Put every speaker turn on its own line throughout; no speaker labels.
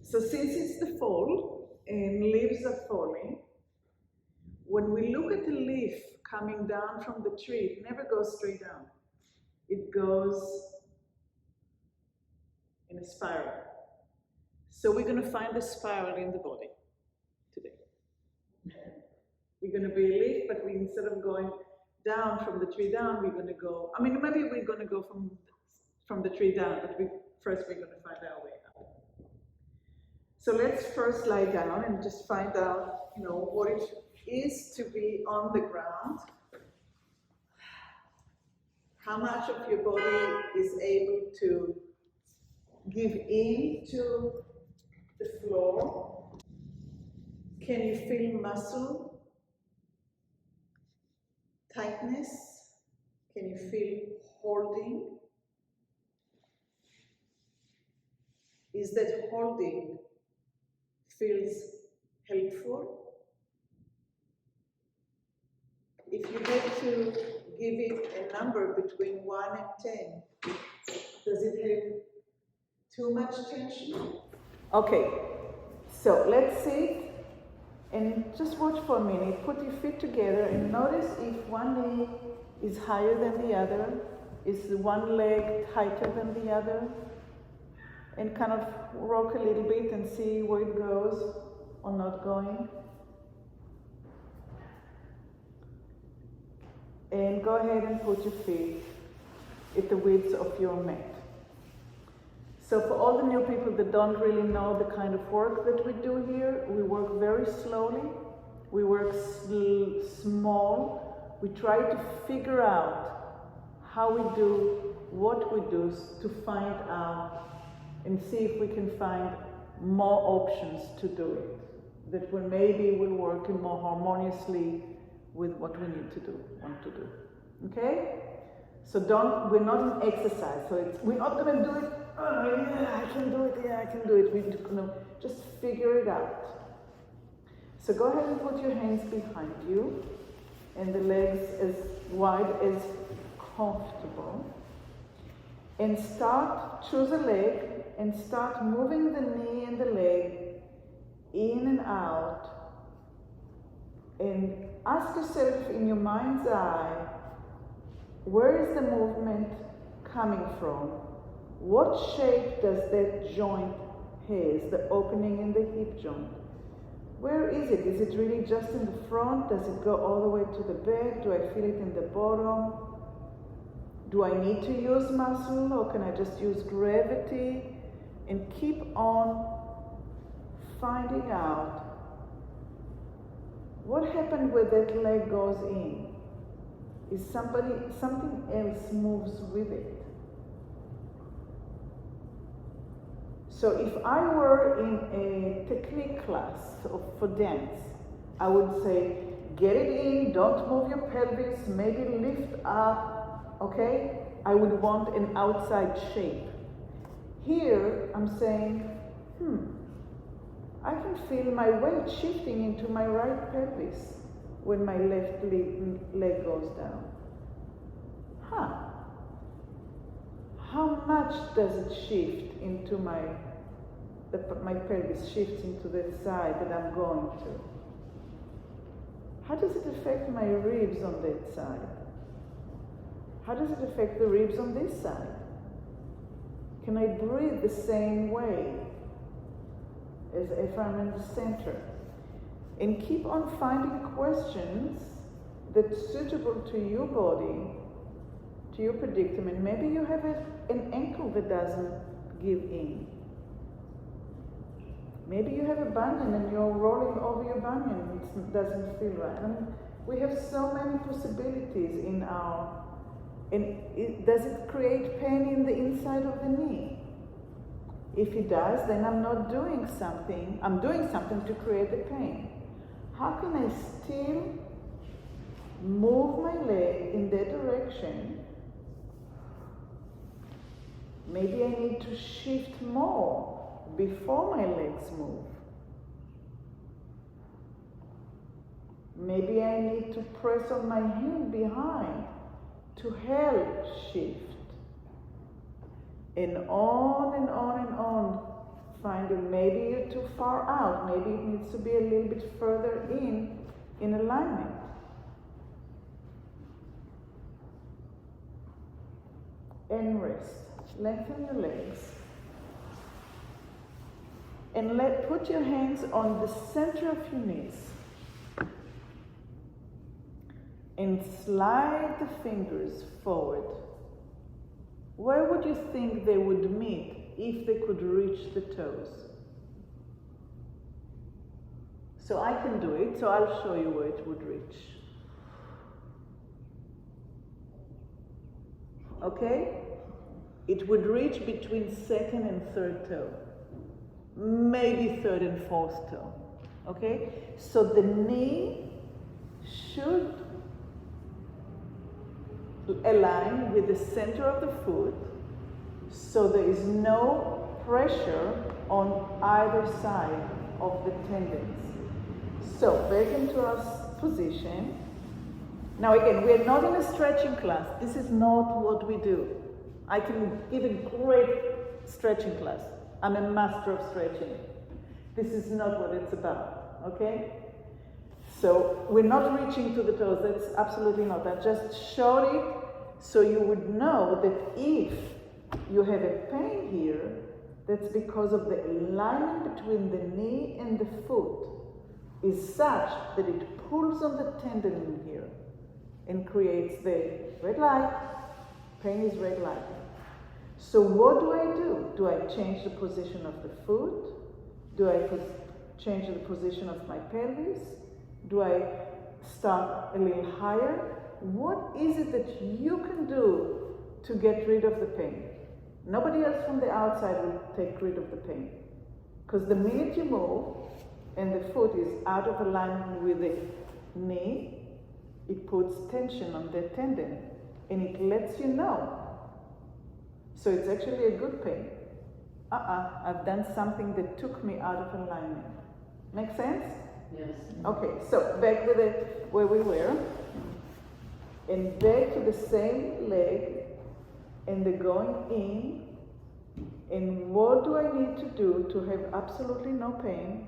So since it's the fall and leaves are falling, when we look at the leaf coming down from the tree, it never goes straight down. It goes in a spiral. So we're going to find the spiral in the body today. We're going to be a leaf, but instead of going down from the tree down, we're going to go, I mean, maybe we're going to go from the tree down, but first we're going to find our way up. So let's first lie down and just find out, what it is to be on the ground. How much of your body is able to give in to the floor? Can you feel muscle tightness? Can you feel holding? Is that holding feels helpful? If you had to give it a number between 1 and 10, does it have too much tension? Okay, so let's sit and just watch for a minute. Put your feet together and notice if one knee is higher than the other, is one leg tighter than the other, and kind of rock a little bit and see where it goes or not going. And go ahead and put your feet at the width of your mat. So for all the new people that don't really know the kind of work that we do here, we work very slowly, we work small, we try to figure out how we do what we do to find out and see if we can find more options to do it, that we maybe will work more harmoniously with what we need to do, want to do. Okay? So we're not an exercise, so we're not going to do it, oh yeah, I can do it, yeah, I can do it. We're going to just figure it out. So go ahead and put your hands behind you and the legs as wide as comfortable. And choose a leg and start moving the knee and the leg in and out. And ask yourself in your mind's eye, where is the movement coming from? What shape does that joint has, the opening in the hip joint? Where is it? Is it really just in the front? Does it go all the way to the back? Do I feel it in the bottom? Do I need to use muscle, or can I just use gravity? And keep on finding out what happened when that leg goes in. Is something else moves with it? So if I were in a technique class for dance, I would say, get it in, don't move your pelvis, maybe lift up, okay? I would want an outside shape. Here, I'm saying, I can feel my weight shifting into my right pelvis when my left leg goes down. How much does it shift into my pelvis shifts into the side that I'm going to? How does it affect my ribs on that side? How does it affect the ribs on this side? Can I breathe the same way as if I'm in the center? And keep on finding questions that's suitable to your body, to your predicament. Maybe you have an ankle that doesn't give in. Maybe you have a bunion and you're rolling over your bunion. It doesn't feel right. I mean, we have so many possibilities does it create pain in the inside of the knee? If it does, then I'm not doing something. I'm doing something to create the pain. How can I still move my leg in that direction? Maybe I need to shift more before my legs move. Maybe I need to press on my hand behind to help shift. And on and on and on, finding maybe you're too far out, maybe it needs to be a little bit further in alignment. And rest. Lengthen your legs. And put your hands on the center of your knees. And slide the fingers forward. Where would you think they would meet if they could reach the toes? So I can do it, so I'll show you where it would reach. Okay? It would reach between second and third toe. Maybe third and fourth toe. Okay? So the knee should align with the center of the foot, so there is no pressure on either side of the tendons. So back into our position. Now again, we're not in a stretching class. This is not what we do. I can give a great stretching class. I'm a master of stretching. This is not what it's about, okay? So we're not reaching to the toes, that's absolutely not. I just showed it so you would know that if you have a pain here, that's because of the alignment between the knee and the foot is such that it pulls on the tendon in here and creates the red light. Pain is red light. So what do? Do I change the position of the foot? Do I change the position of my pelvis? Do I start a little higher? What is it that you can do to get rid of the pain? Nobody else from the outside will take rid of the pain. Because the minute you move and the foot is out of alignment with the knee, it puts tension on the tendon and it lets you know. So it's actually a good pain. I've done something that took me out of alignment. Make sense?
Yes.
Okay, so back with it where we were. And back to the same leg. And the going in. And what do I need to do to have absolutely no pain?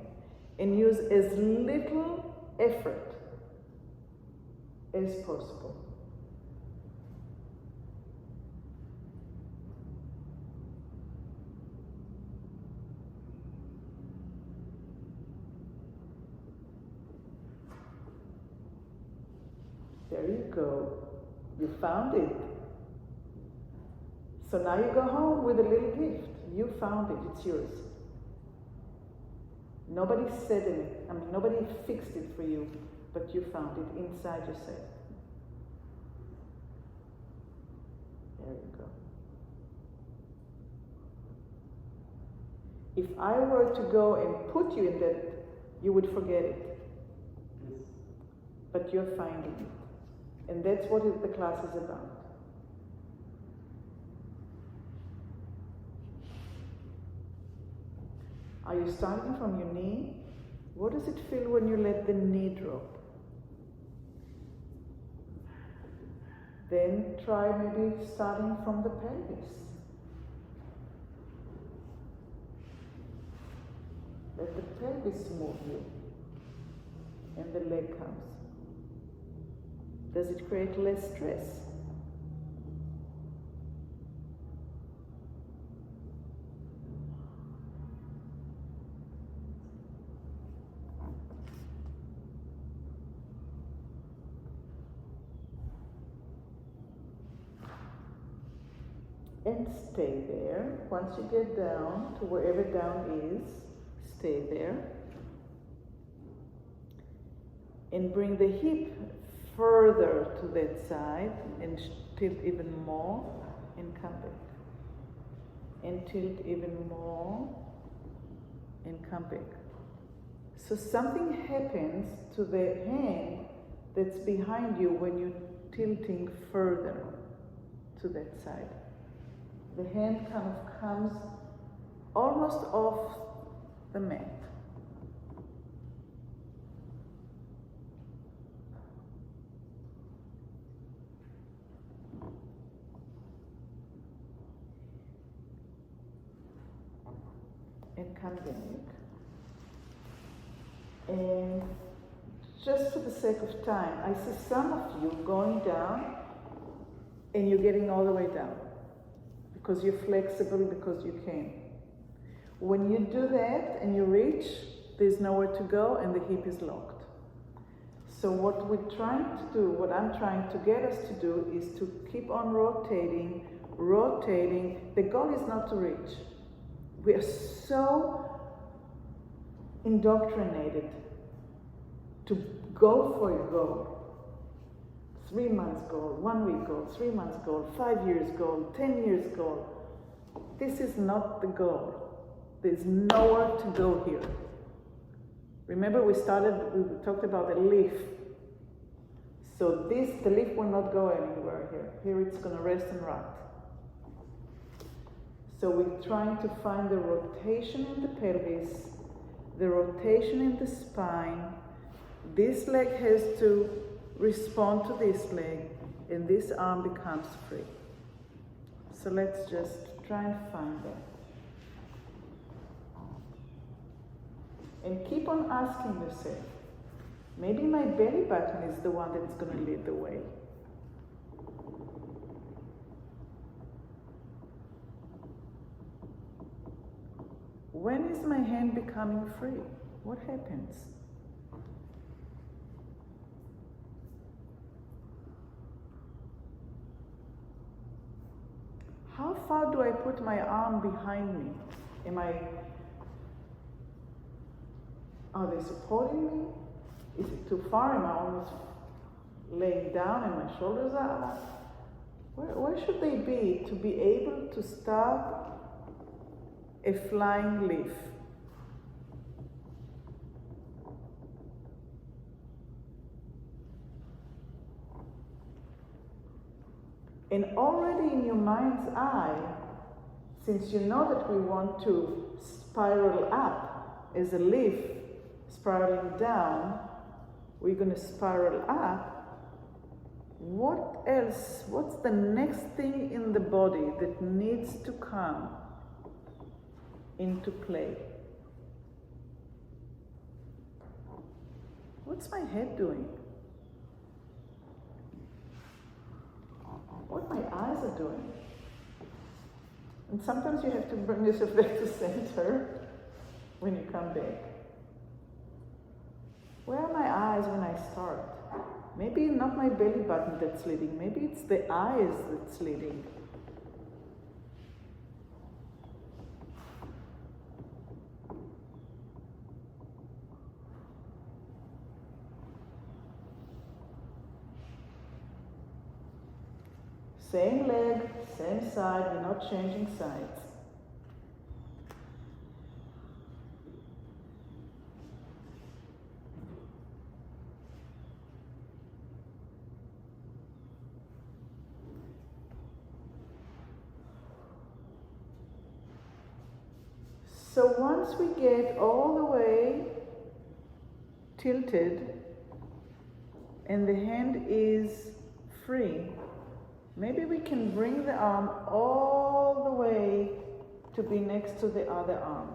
And use as little effort as possible. There you go. You found it. So now you go home with a little gift. You found it. It's yours. Nobody said it. I mean, nobody fixed it for you, but you found it inside yourself. There you go. If I were to go and put you in that, you would forget it.
Yes.
But you're finding it. And that's what the class is about. Are you starting from your knee? What does it feel when you let the knee drop? Then try maybe starting from the pelvis. Let the pelvis move you. And the leg comes. Does it create less stress? And stay there. Once you get down to wherever down is, stay there. And bring the hip further to that side and tilt even more and come back. And tilt even more and come back. So something happens to the hand that's behind you when you're tilting further to that side. The hand kind of comes almost off the mat. and come back. And just for the sake of time, I see some of you going down and you're getting all the way down because you're flexible, because you can. When you do that and you reach, there's nowhere to go and the hip is locked. So what we're trying to do, what I'm trying to get us to do is to keep on rotating, rotating. The goal is not to reach. We are so indoctrinated to go for your goal. 3 months goal, 1 week goal, 3 months goal, 5 years goal, 10 years goal. This is not the goal. There's nowhere to go here. Remember we talked about a leaf. So the leaf will not go anywhere here. Here it's going to rest and rot. So we're trying to find the rotation in the pelvis, the rotation in the spine. This leg has to respond to this leg, and this arm becomes free. So let's just try and find that. And keep on asking yourself, maybe my belly button is the one that's going to lead the way. When is my hand becoming free? What happens? How far do I put my arm behind me? Are they supporting me? Is it too far? Am I almost laying down and my shoulders are up? Where should they be to be able to start a flying leaf? And already in your mind's eye, since you know that we want to spiral up as a leaf, spiraling down, we're going to spiral up. What else? What's the next thing in the body that needs to come into play? What's my head doing? What my eyes are doing? And sometimes you have to bring yourself back to center when you come back. Where are my eyes when I start? Maybe not my belly button that's leading. Maybe it's the eyes that's leading. Same leg, same side, we're not changing sides. So once we get all the way tilted and the hand is free, maybe we can bring the arm all the way to be next to the other arm.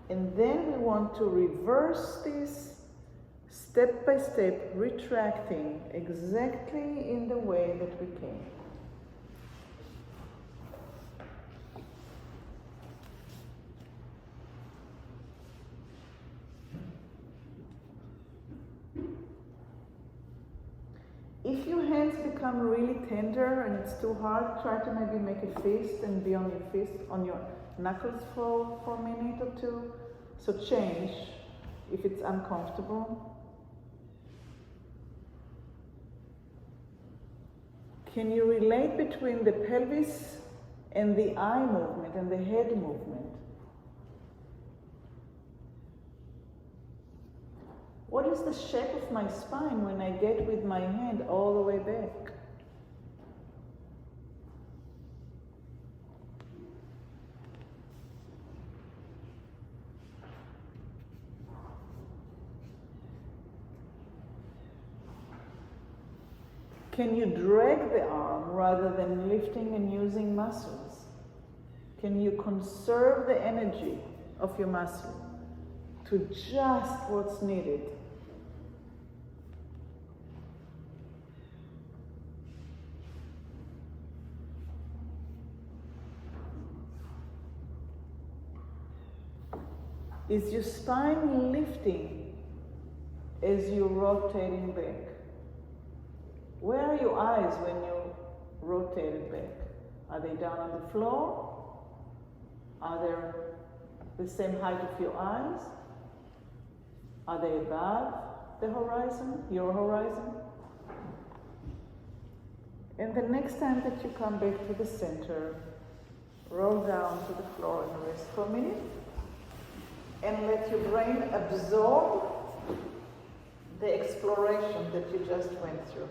And then we want to reverse this step by step, retracting exactly in the way that we came. If your hands become really tender and it's too hard, try to maybe make a fist and be on your fist, on your knuckles for a minute or two. So change if it's uncomfortable. Can you relate between the pelvis and the eye movement and the head movement? What is the shape of my spine when I get with my hand all the way back? Can you drag the arm rather than lifting and using muscles? Can you conserve the energy of your muscle to just what's needed? Is your spine lifting as you're rotating back? Where are your eyes when you rotate back? Are they down on the floor? Are they the same height of your eyes? Are they above the horizon, your horizon? And the next time that you come back to the center, roll down to the floor and rest for a minute. And let your brain absorb the exploration that you just went through.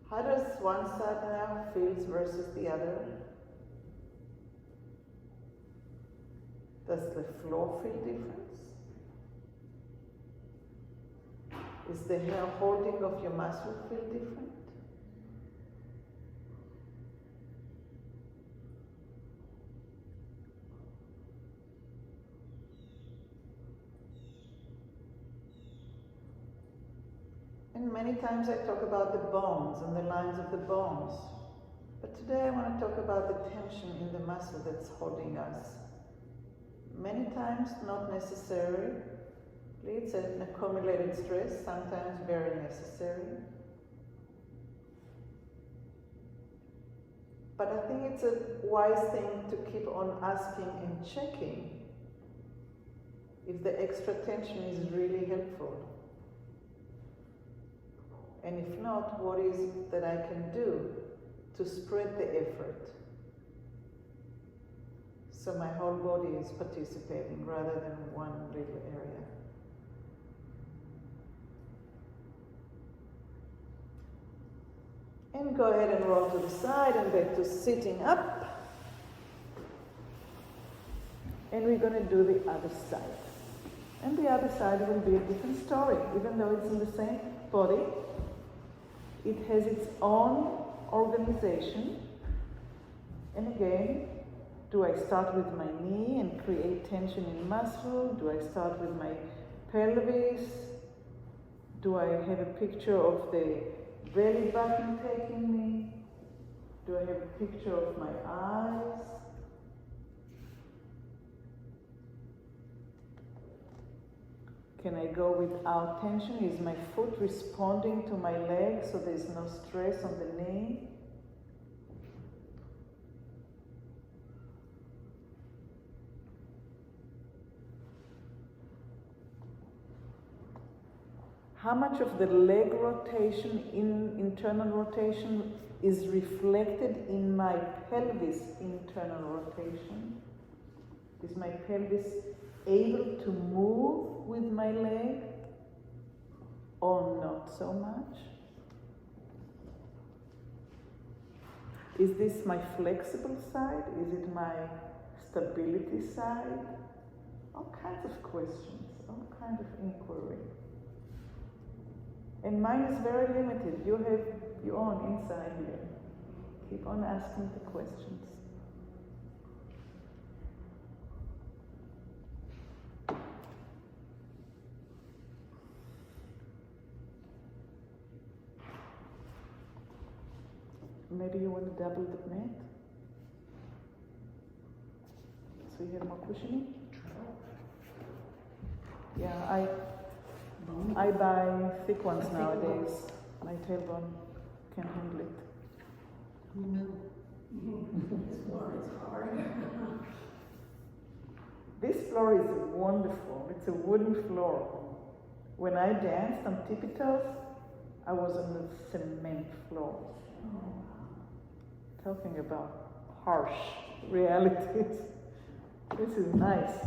How does one side now feel versus the other? Does the floor feel different? Is the holding of your muscle feel different? And many times I talk about the bones and the lines of the bones. But today I want to talk about the tension in the muscle that's holding us. Many times not necessary. It's an accumulated stress, sometimes very necessary. But I think it's a wise thing to keep on asking and checking if the extra tension is really helpful. And if not, what is it that I can do to spread the effort so my whole body is participating rather than one little area? And go ahead and roll to the side and back to sitting up. And we're going to do the other side. And the other side will be a different story. Even though it's in the same body, it has its own organization. And again, do I start with my knee and create tension in muscle? Do I start with my pelvis? Do I have a picture of the belly button taking me? Do I have a picture of my eyes? Can I go without tension? Is my foot responding to my leg so there's no stress on the knee? How much of the leg rotation, internal rotation, is reflected in my pelvis internal rotation? Is my pelvis able to move with my leg or not so much? Is this my flexible side? Is it my stability side? All kinds of questions, all kinds of inquiry. And mine is very limited. You have your own inside here. Keep on asking the questions. Maybe you want to double the mat? So you have more cushioning? Yeah, I buy thick ones nowadays. My tailbone can't handle it.
Who knew? This floor is hard.
This floor is wonderful. It's a wooden floor. When I danced on tippy toes, I was on the cement floor. Talking about harsh realities. This is nice.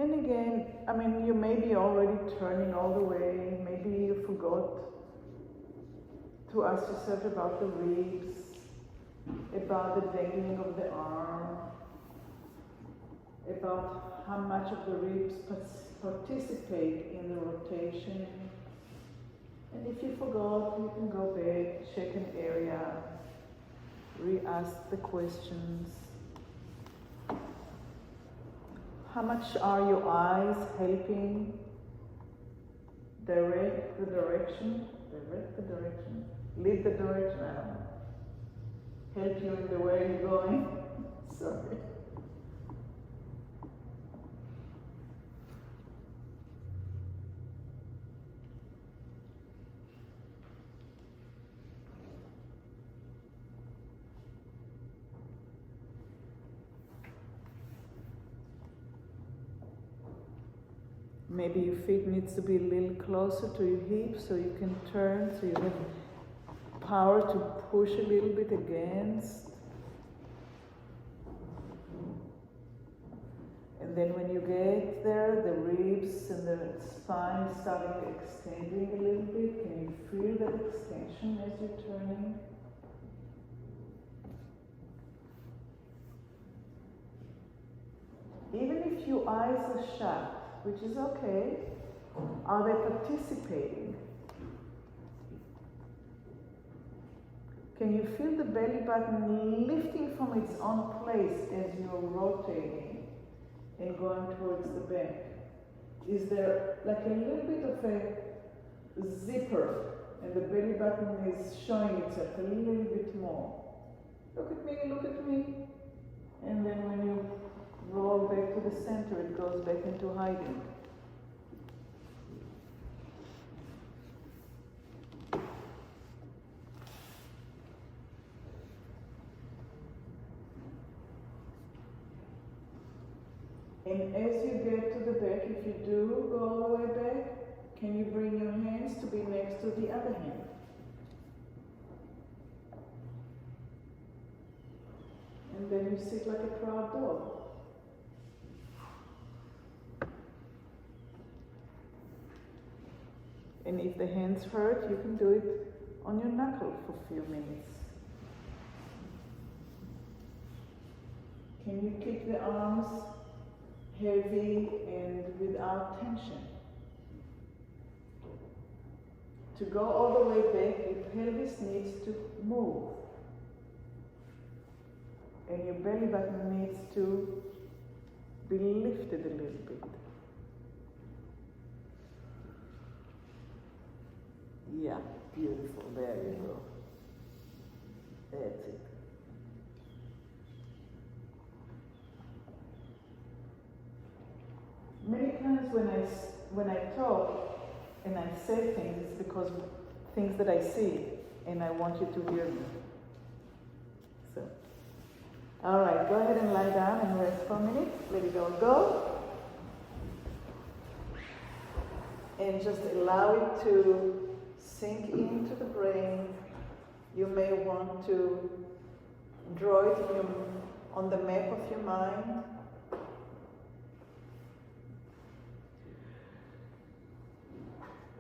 And again, I mean, you may be already turning all the way, maybe you forgot to ask yourself about the ribs, about the dangling of the arm, about how much of the ribs participate in the rotation. And if you forgot, you can go back, check an area, re-ask the questions. How much are your eyes helping direct the direction, lead the direction, I don't know. Help you in the way you're going? Sorry. Maybe your feet needs to be a little closer to your hips so you can turn, so you have power to push a little bit against. And then when you get there, the ribs and the spine starting extending a little bit. Can you feel that extension as you're turning? Even if your eyes are shut, which is okay, are they participating? Can you feel the belly button lifting from its own place as you're rotating and going towards the back? Is there like a little bit of a zipper and the belly button is showing itself a little bit more? Look at me, look at me. And then when you roll back to the center, it goes back into hiding. And as you get to the back, if you do go all the way back, can you bring your hands to be next to the other hand? And then you sit like a proud dog. And if the hands hurt, you can do it on your knuckle for a few minutes. Can you keep the arms heavy and without tension? To go all the way back, your pelvis needs to move. And your belly button needs to be lifted a little bit. Yeah, beautiful. There you go. That's it. Many times when I talk and I say things, it's because of things that I see, and I want you to hear me. So, all right, go ahead and lie down and rest for a minute. Let it all go. And just allow it to sink into the brain. You may want to draw it on the map of your mind.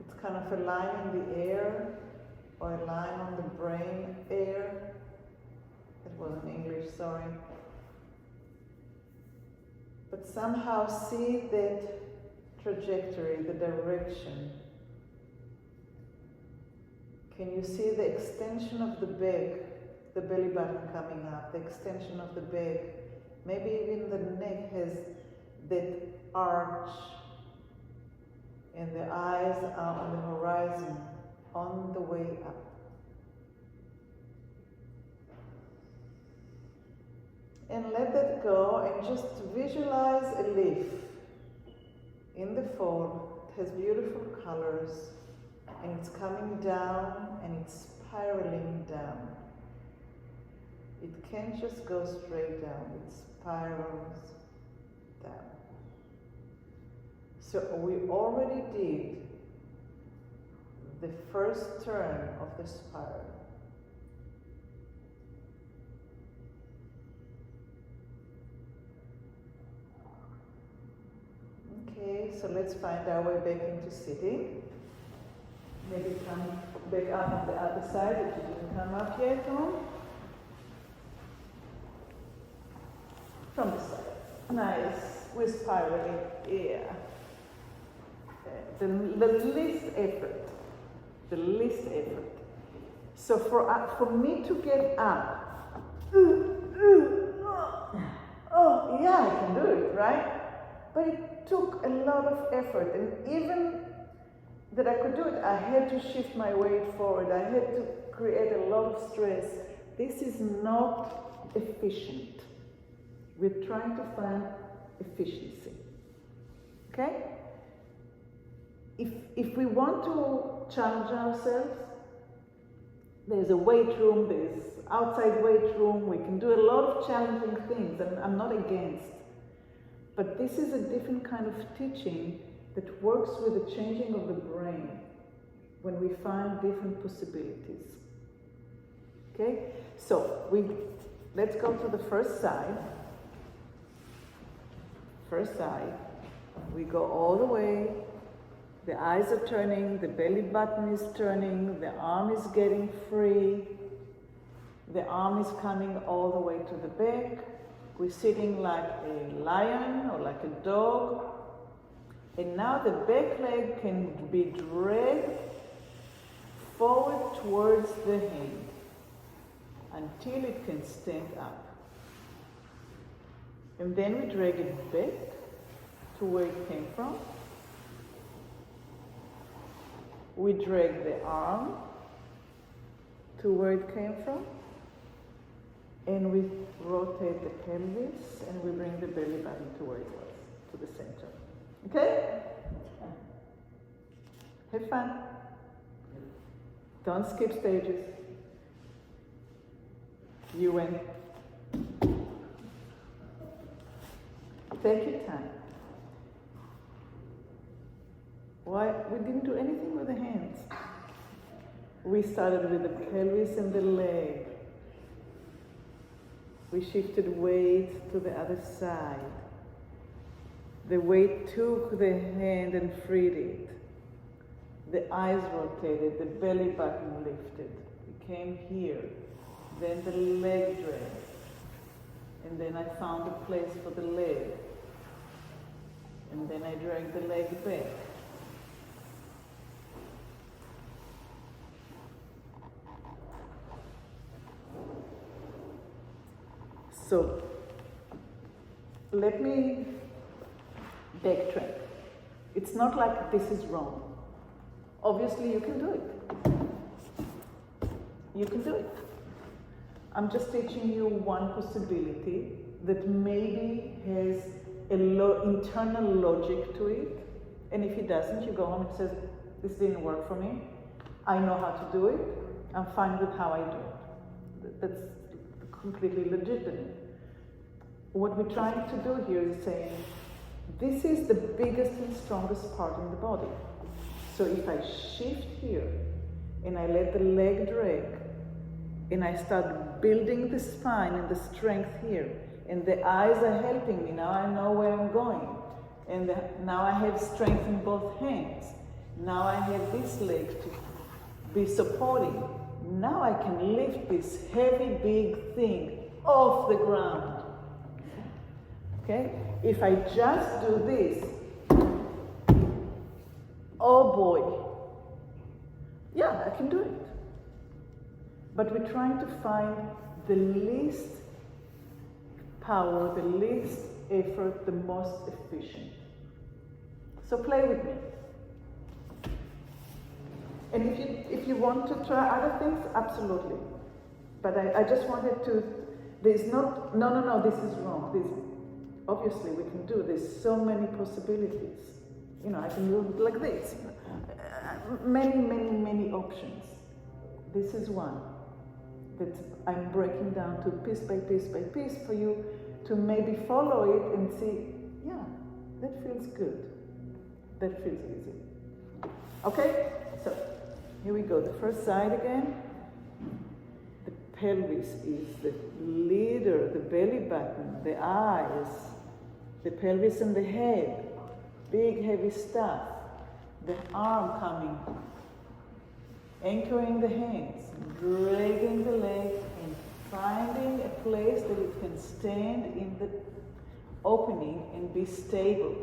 It's kind of a line in the air, or a line on the brain air. It wasn't English, sorry. But somehow see that trajectory, the direction. Can you see the extension of the back, the belly button coming up, the extension of the back? Maybe even the neck has that arch, and the eyes are on the horizon, on the way up. And let that go and just visualize a leaf in the fall. It has beautiful colors. And it's coming down and it's spiraling down. It can't just go straight down, it spirals down. So we already did the first turn of the spiral. Okay, so let's find our way back into sitting. Maybe come back up on the other side if you didn't come up yet, Tom. From the side. Nice. We're spiraling. Yeah. The least effort. The least effort. So for me to get up, oh yeah, I can do it, right? But it took a lot of effort, and even that I could do it, I had to shift my weight forward. I had to create a lot of stress. This is not efficient. We're trying to find efficiency. Okay? If we want to challenge ourselves, there's a weight room, there's outside weight room, we can do a lot of challenging things, and I'm not against. But this is a different kind of teaching that works with the changing of the brain when we find different possibilities. Okay? So let's go to the first side. First side. We go all the way. The eyes are turning, the belly button is turning, the arm is getting free. The arm is coming all the way to the back. We're sitting like a lion or like a dog. And now the back leg can be dragged forward towards the hand until it can stand up. And then we drag it back to where it came from. We drag the arm to where it came from. And we rotate the pelvis and we bring the belly button to where it was, to the center. Okay? Have fun. Don't skip stages. You win. Take your time. Why? We didn't do anything with the hands. We started with the pelvis and the leg. We shifted weight to the other side. The weight took the hand and freed it. The eyes rotated, the belly button lifted. We came here. Then the leg dragged. And then I found a place for the leg. And then I dragged the leg back. So, let me backtrack. It's not like this is wrong. Obviously, you can do it. You can do it. I'm just teaching you one possibility that maybe has an internal logic to it. And if it doesn't, you go home and say, this didn't work for me. I know how to do it. I'm fine with how I do it. That's completely legitimate. What we're trying to do here is saying, this is the biggest and strongest part in the body. So if I shift here, and I let the leg drag, and I start building the spine and the strength here, and the eyes are helping me, now I know where I'm going, and now I have strength in both hands. Now I have this leg to be supporting. Now I can lift this heavy, big thing off the ground. Okay? If I just do this, oh boy, yeah, I can do it. But we're trying to find the least power, the least effort, the most efficient. So play with me. And if you want to try other things, absolutely. But I just wanted to, there's not, no, this is wrong. Obviously we can do, there's so many possibilities. You know, I can do it like this. Many options. This is one that I'm breaking down to piece by piece by piece for you to maybe follow it and see, yeah, that feels good. That feels easy. Okay, so here we go. The first side again. The pelvis is the leader, the belly button, the eyes, the pelvis and the head. big heavy stuff. The arm coming, anchoring the hands, dragging the leg, and finding a place that it can stand in the opening and be stable.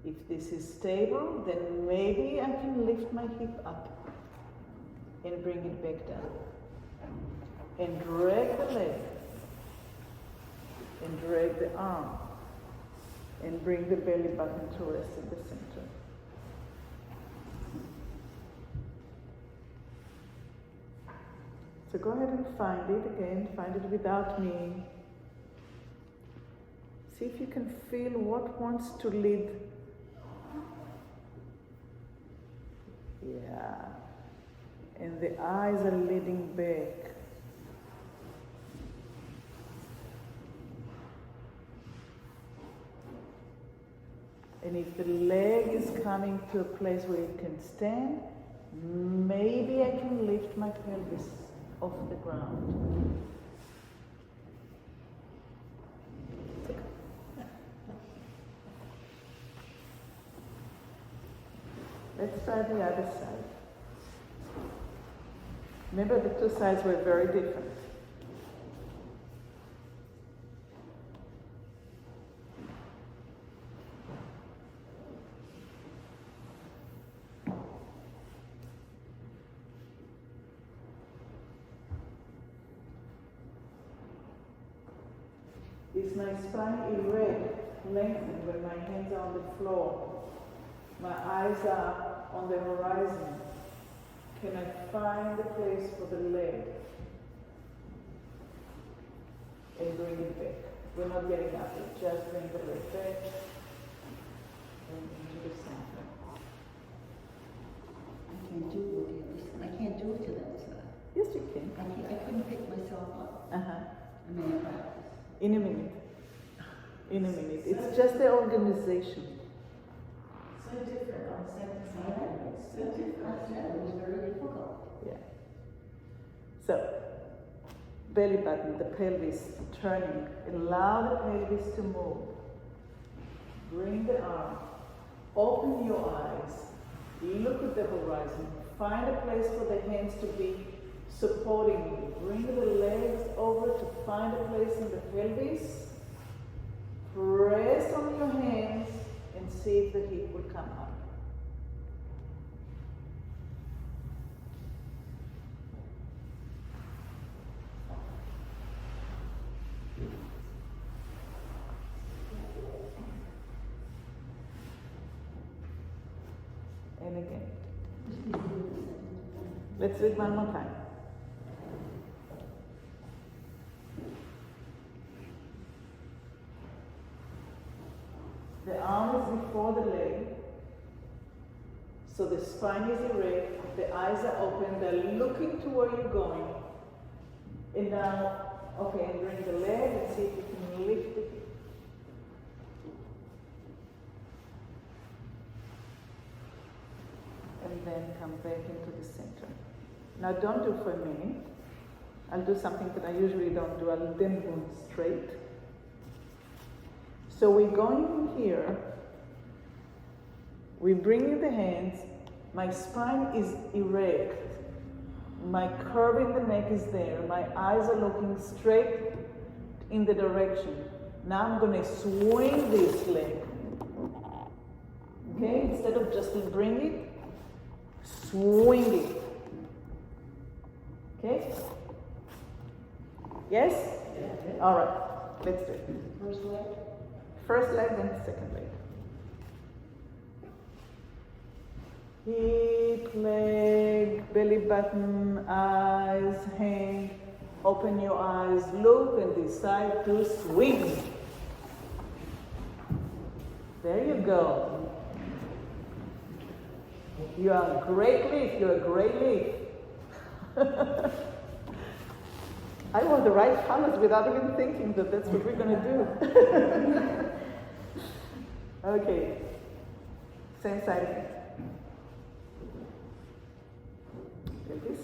If this is stable, then maybe I can lift my hip up and bring it back down. And drag the leg, and drag the arm, and bring the belly button to rest at the center. So go ahead and find it again, find it without me. See if you can feel what wants to lead. Yeah. And the eyes are leading back. And if the leg is coming to a place where it can stand, maybe I can lift my pelvis off the ground. Let's try the other side. Remember, the two sides were very different. Is my spine erect, lengthened when my hands are on the floor? My eyes are on the horizon. Can I find a place for the leg? And bring it back. We're not getting up yet, just bring the leg back and into the center.
I can't do it to that side.
Yes, you can.
I couldn't pick myself up. I mean, I practice.
In a minute. In a minute. It's just the organization.
So different on the second side. So different. It was very difficult.
Yeah. So, belly button, the pelvis turning. Allow the pelvis to move. Bring the arm. Open your eyes. Look at the horizon. Find a place for the hands to be supporting you. Bring the legs over to find a place in the pelvis. Press on your hands and see if the hip will come up. And again. Let's do it one more time. The arm is before the leg, so the spine is erect, the eyes are open, they're looking to where you're going. And now, okay, and bring the leg and see if you can lift it. And then come back into the center. Now don't do for a minute. I'll do something that I usually don't do. I'll then go straight. So we're going here. We bring in the hands. My spine is erect. My curve in the neck is there. My eyes are looking straight in the direction. Now I'm going to swing this leg. Okay? Instead of just bring it, swing it. Okay? Yes? Yeah. All right. Let's do it.
First leg?
First leg, then second leg. Hip, leg, belly button, eyes, hand. Open your eyes, look, and decide to swing. There you go. You are a great leaf. You're a great leaf. I wore the right colors without even thinking that that's what we're going to do. Okay. Same side again. Like this.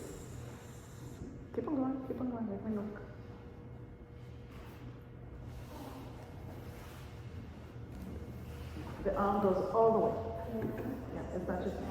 Keep on going, let me look. The arm goes all the way. Yeah, as much as you can.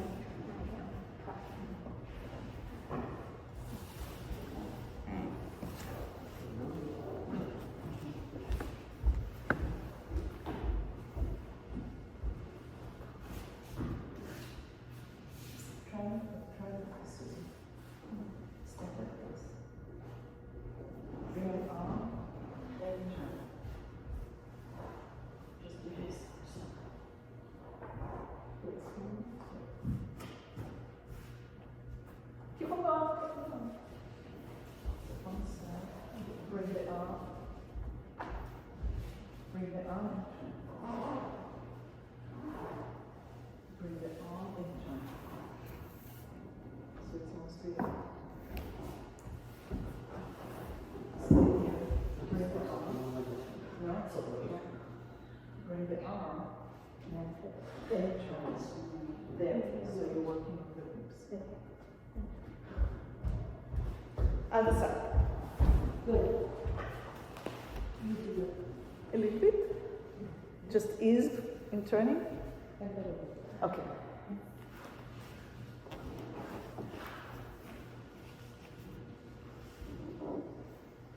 Bring the arm and penetrate there. So you're working on the ribs. Other side. Good. A little bit. Just ease in turning. Okay.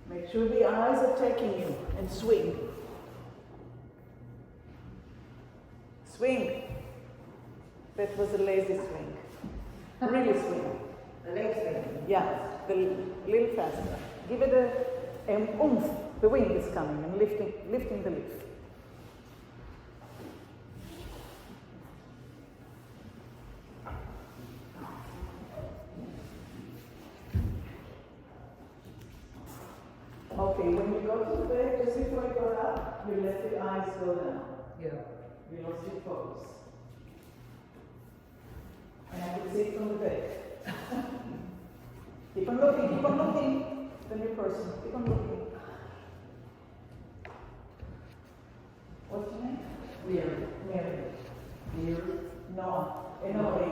Make sure the eyes are taking you and swing. Swing. That was a lazy swing. Really swing.
The leg swing.
Yeah, the little faster. Give it a oomph. The wind is coming and lifting the leaf. Okay, when you go to the bed, just before you go up, you let the eyes go down.
Yeah.
You lost your focus. And I can see it from the bed. Keep on looking. The new person, keep on looking. What's your name? Mary. No, N-O-A.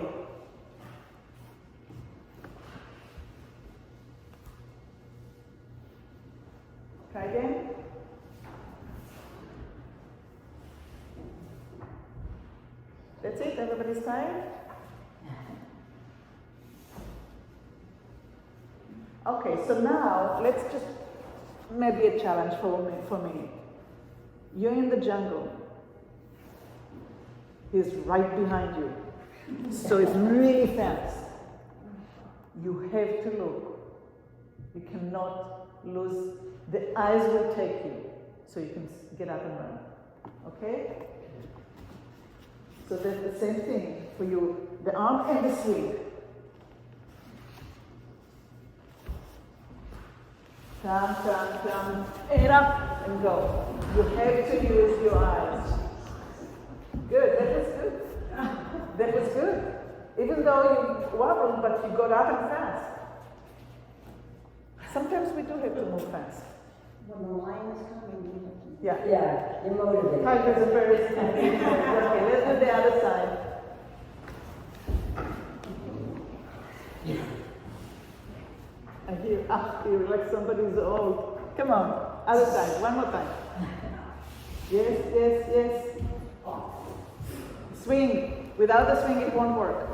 Try again. That's it, everybody's tired? Okay, so now let's just, maybe a challenge for me. You're in the jungle. He's right behind you. So it's really fast. You have to look. You cannot lose. The eyes will take you. So you can get up and run. Okay? So that's the same thing for you. The arm and the swing. Come, and up and go. You have to use your eyes. Good, that was good. That was good. Even though you wobbled, but you got up and fast. Sometimes we do have to move fast.
When the lion is coming, you have to...
Yeah.
Yeah, you're motivated.
Tigers are very sticky. Okay, let's do the other side. I hear like somebody's old. Come on, other side, one more time. Yes. Swing. Without the swing, it won't work.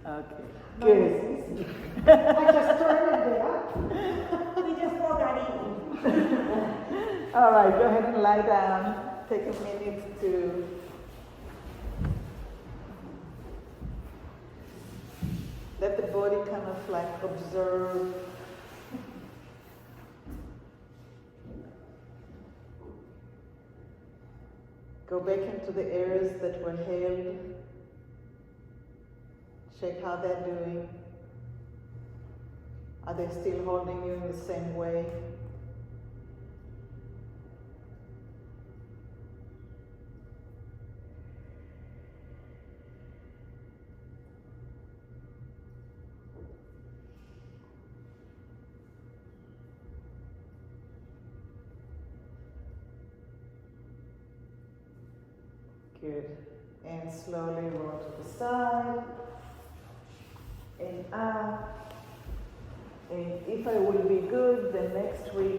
Okay, good.
I just turned it there. We just all got eaten.
All right, go ahead and lie down. Take a minute to let the body kind of like observe. Go back into the areas that were held. Check how they're doing. Are they still holding you in the same way? Good. And slowly roll to the side. And up. And if I will be good, then next week